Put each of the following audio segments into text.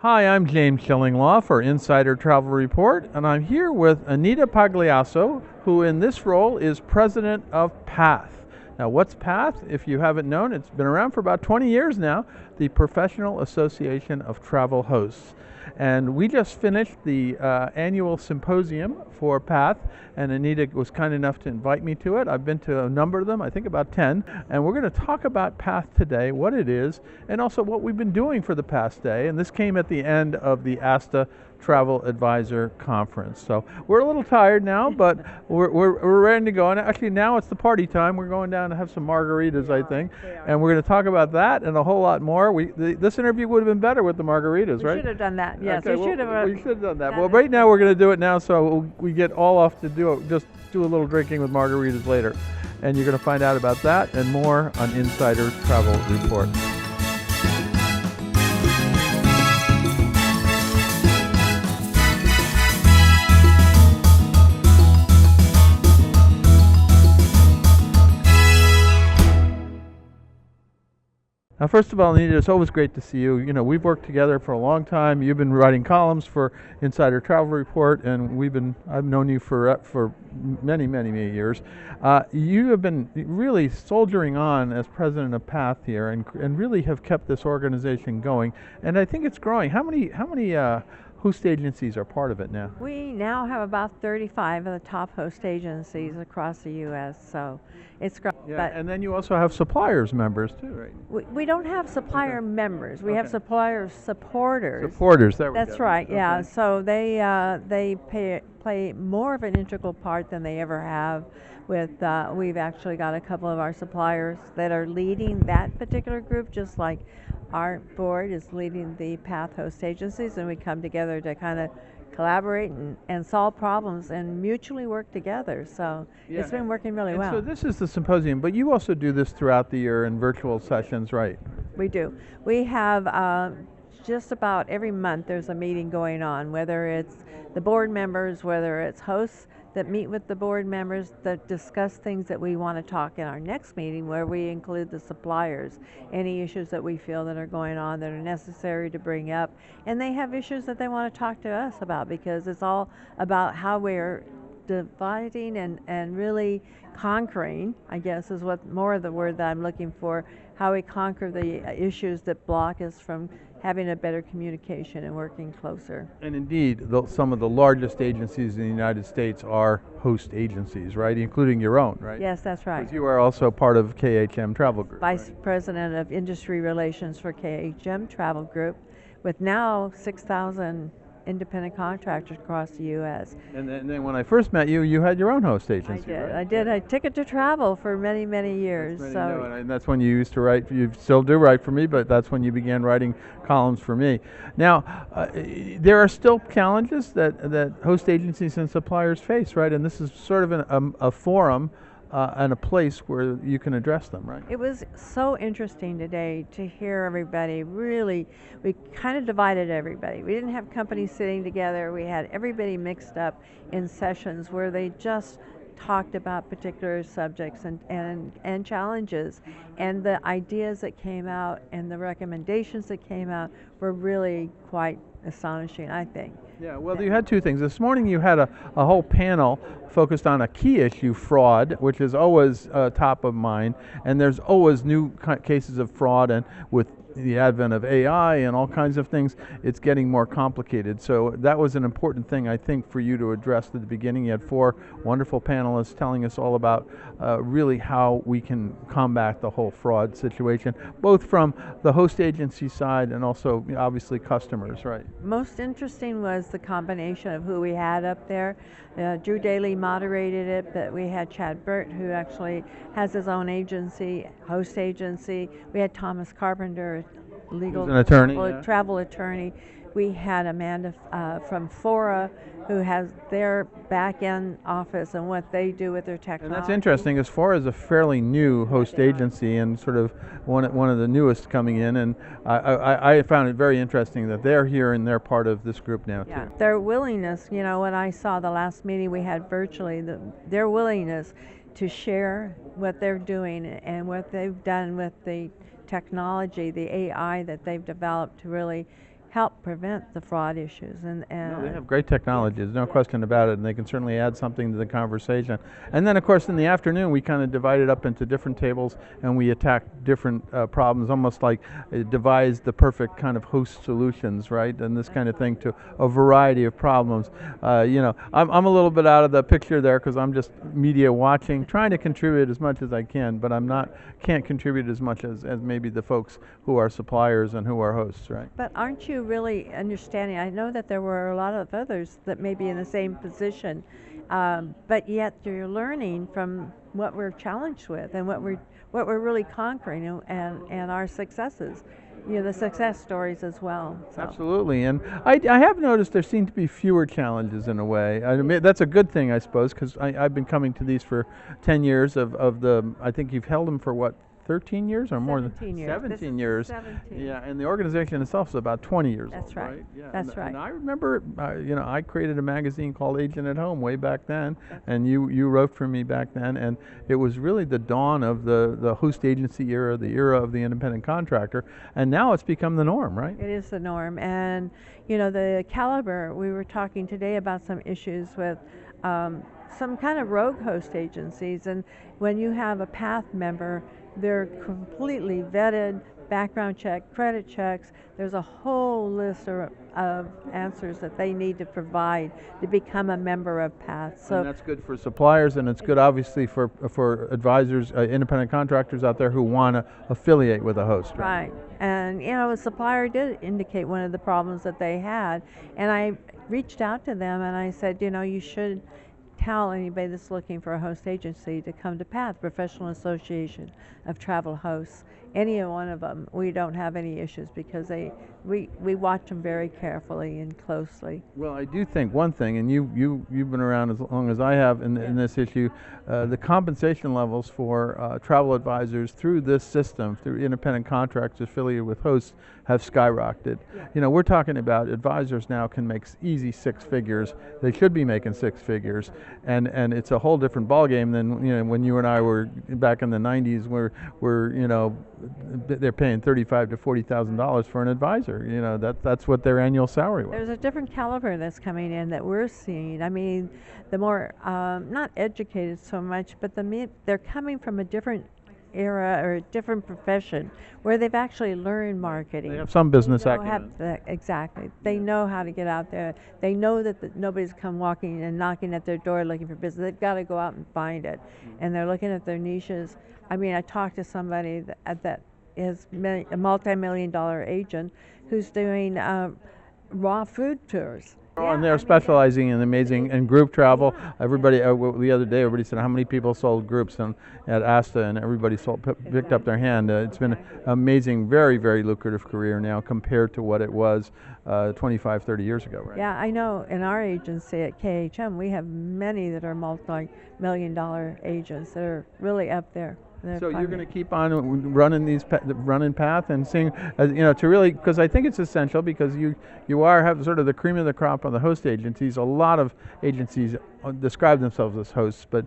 Hi, I'm James Shillinglaw for Insider Travel Report, and I'm here with Anita Pagliasso, who in this role is president of PATH. Now, what's PATH? If you haven't known, it's been around for about 20 years now, the Professional Association of Travel Hosts. And we just finished the annual symposium for PATH, and Anita was kind enough to invite me to it. I've been to a number of them, I think about 10, and we're going to talk about PATH today, what it is, and also what we've been doing for the past day. And this came at the end of the ASTA Travel Advisor Conference. So we're a little tired now, but we're ready to go. And actually now it's the party time. We're going down to have some margaritas, I think. And we're going to talk about that and a whole lot more. This interview would have been better with the margaritas, right? We should have done that. Yes, Okay, we should have. we should have done that. Well, right now we're going to do it now, so we get all off to just do a little drinking with margaritas later. And you're going to find out about that and more on Insider Travel Report. Now, first of all, Anita, it's always great to see you. You know, we've worked together for a long time. You've been writing columns for Insider Travel Report, and I've known you for many, many, many years. You have been really soldiering on as president of PATH here, and really have kept this organization going. And I think it's growing. How many host agencies are part of it now? We now have about 35 of the top host agencies across the U.S., so it's great. Yeah, But and then you also have suppliers members too, right? we don't have supplier members. We have Okay. supplier supporters. Supporters, there we go. That's right, yeah. Okay. So they play more of an integral part than they ever have. We've actually got a couple of our suppliers that are leading that particular group, just like our board is leading the PATH host agencies, and we come together to kind of collaborate and solve problems and mutually work together. So Yeah. it's been working really And well. so this is the symposium, but you also do this throughout the year in virtual sessions, right? We do. We have just about every month there's a meeting going on, whether it's the board members, whether it's hosts that meet with the board members that discuss things that we want to talk in our next meeting, where we include the suppliers, any issues that we feel that are going on that are necessary to bring up, and they have issues that they want to talk to us about, because it's all about how we're dividing and really conquering, I guess is what more of the word that I'm looking for, how we conquer the issues that block us from having a better communication and working closer. And indeed, some of the largest agencies in the United States are host agencies, right? Including your own, right? Yes, that's right. Because you are also part of KHM Travel Group. Vice President of Industry Relations for KHM Travel Group, with now 6,000 independent contractors across the U.S. And then when I first met you, you had your own host agency, right? I did. I Ticket to Travel for many, many years. That's So and that's when you used to write. You still do write for me, but that's when you began writing columns for me. Now, there are still challenges that host agencies and suppliers face, right? And this is sort of a forum and a place where you can address them, right? it was so interesting today to hear everybody really, we kind of divided everybody. We didn't have companies sitting together. We had everybody mixed up in sessions where they just talked about particular subjects and challenges. And the ideas that came out and the recommendations that came out were really quite astonishing, I think. Yeah, well, you had two things. This morning you had a whole panel focused on a key issue, fraud, which is always top of mind, and there's always new cases of fraud, and with the advent of AI and all kinds of things, it's getting more complicated. So that was an important thing, I think, for you to address at the beginning. You had four wonderful panelists telling us all about really how we can combat the whole fraud situation, both from the host agency side and also obviously customers, right? Most interesting was the combination of who we had up there. Drew Daly moderated it, but we had Chad Burt, who actually has his own agency, host agency. We had Thomas Carpenter, legal Who's an attorney, travel attorney. We had Amanda from Fora, who has their back-end office and what they do with their technology. And that's interesting, as far as a fairly new host agency and sort of one of the newest coming in, and I found it very interesting that they're here and they're part of this group now too. Their willingness, you know, when I saw the last meeting we had virtually, their willingness to share what they're doing and what they've done with the technology, the AI that they've developed to really help prevent the fraud issues. No, they have great technology, there's no question about it, and they can certainly add something to the conversation. And then, of course, in the afternoon, we kind of divide it up into different tables and we attack different problems, almost like devise the perfect kind of host solutions, right? And this kind of thing to a variety of problems. I'm a little bit out of the picture there because I'm just media watching, trying to contribute as much as I can, but can't contribute as much as maybe the folks who are suppliers and who are hosts, right? But aren't you really understanding? I know that there were a lot of others that may be in the same position, but yet you're learning from what we're challenged with and what we're really conquering and our successes. The success stories as well. So. Absolutely, and I have noticed there seem to be fewer challenges in a way. I mean, that's a good thing, I suppose, because I've been coming to these for 10 years I think you've held them for what, 13 years or more than 17 years. 17 years. 17. Yeah, and the organization itself is about 20 years That's old, right. Yeah, That's right. And I remember, I created a magazine called Agent at Home way back then, and you wrote for me back then, and it was really the dawn of the host agency era, the era of the independent contractor, and now it's become the norm, right? It is the norm, and the caliber. We were talking today about some issues with some kind of rogue host agencies, and when you have a PATH member, they're completely vetted, background check, credit checks. There's a whole list of answers that they need to provide to become a member of PATH. So and that's good for suppliers, and it's good obviously for advisors, independent contractors out there who want to affiliate with a host. Right. And a supplier did indicate one of the problems that they had, and I reached out to them and I said, you should tell anybody that's looking for a host agency to come to PATH, Professional Association of Travel Hosts. Any one of them, we don't have any issues because we watch them very carefully and closely. Well, I do think one thing, and you've been around as long as I have in this issue, the compensation levels for travel advisors through this system, through independent contractors affiliated with hosts, have skyrocketed. Yeah. We're talking about advisors now can make easy six figures. They should be making six figures, and it's a whole different ballgame than when you and I were back in the 90s, where they're paying $35,000 to $40,000 for an advisor. That's what their annual salary was. There's a different caliber that's coming in that we're seeing. I mean, the more not educated so much, but they're coming from a different era or a different profession where they've actually learned marketing. They have some business acumen. Exactly. They know how to get out there. They know that nobody's come walking and knocking at their door looking for business. They've got to go out and find it. And they're looking at their niches. I mean, I talked to somebody that is a multi-million-dollar agent who's doing raw food tours. And they're specializing in amazing and group travel. Everybody, the other day, everybody said how many people sold groups at ASTA, and everybody picked up their hand. It's been an amazing, very, very lucrative career now compared to what it was 25, 30 years ago, right? Yeah, I know. In our agency at KHM, we have many that are multi-million-dollar agents that are really up there. So you're going to keep on running PATH and seeing, to really, because I think it's essential, because you have sort of the cream of the crop on the host agencies. A lot of agencies describe themselves as hosts, but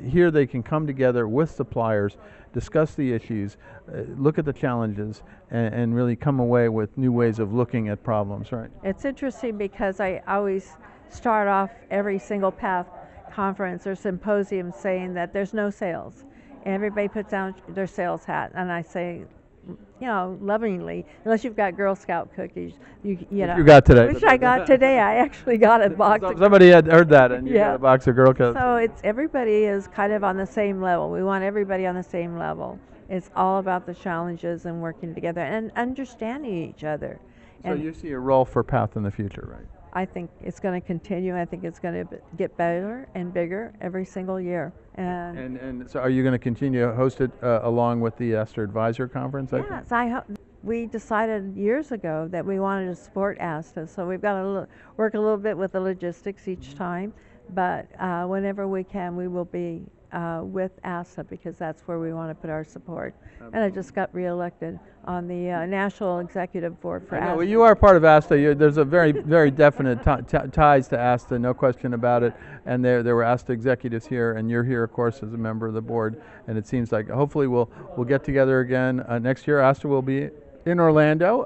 here they can come together with suppliers, discuss the issues, look at the challenges, and really come away with new ways of looking at problems, right? It's interesting because I always start off every single PATH conference or symposium saying that there's no sales. Everybody puts down their sales hat, and I say, lovingly, unless you've got Girl Scout cookies, you got today. Which I got today. I actually got a box. Somebody had heard that, and you got a box of Girl Scouts. So everybody is kind of on the same level. We want everybody on the same level. It's all about the challenges and working together and understanding each other. So you see a role for PATH in the future, right? I think it's going to continue. I think it's going to get better and bigger every single year. And so are you going to continue to host it along with the ASTA Advisor Conference? Yes, we decided years ago that we wanted to support ASTA, so we've got to work a little bit with the logistics each time, but whenever we can, we will be with ASTA because that's where we want to put our support. Absolutely. And I just got reelected on the National Executive Board for ASTA. Well, you are part of ASTA. There's a very, very definite ties to ASTA, no question about it. And there were ASTA executives here, and you're here, of course, as a member of the board. And it seems like hopefully we'll get together again next year. ASTA will be in Orlando,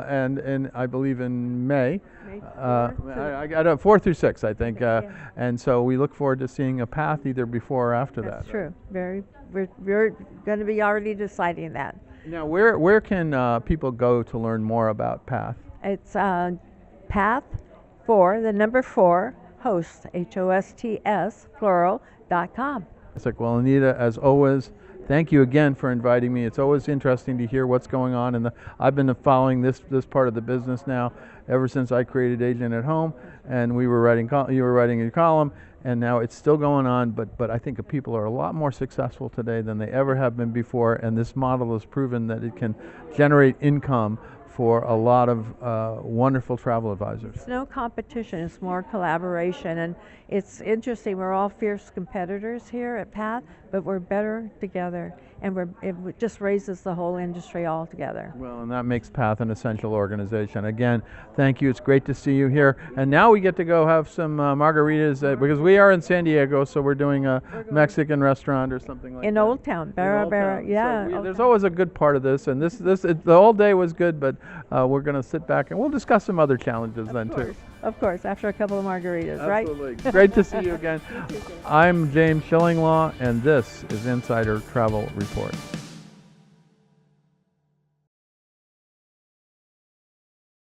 and I believe in May. May Uh, 4th to I got 4 through 6, I think, Yeah. and so we look forward to seeing a path either before or after that. That's true. We're going to be already deciding that. Now, where can people go to learn more about PATH? It's path 4, the number 4, hosts, HOSTS, plural.com. Well, Anita, as always, thank you again for inviting me. It's always interesting to hear what's going on, and I've been following this part of the business now ever since I created Agent at Home, and you were writing a column, and now it's still going on. But I think people are a lot more successful today than they ever have been before, and this model has proven that it can generate income for a lot of wonderful travel advisors. It's no competition, it's more collaboration, and it's interesting. We're all fierce competitors here at PATH, but we're better together, and it just raises the whole industry all together. Well, and that makes PATH an essential organization. Again, thank you. It's great to see you here. And now we get to go have some margaritas because we are in San Diego, so we're doing a Mexican restaurant or something like that. In Old Town, Barra Barra, yeah. So there's always a good part of this, and the whole day was good, but we're going to sit back and we'll discuss some other challenges then too. Of course, after a couple of margaritas, right? Absolutely. Great to see you again. I'm James Schillinglaw, and this is Insider Travel Report.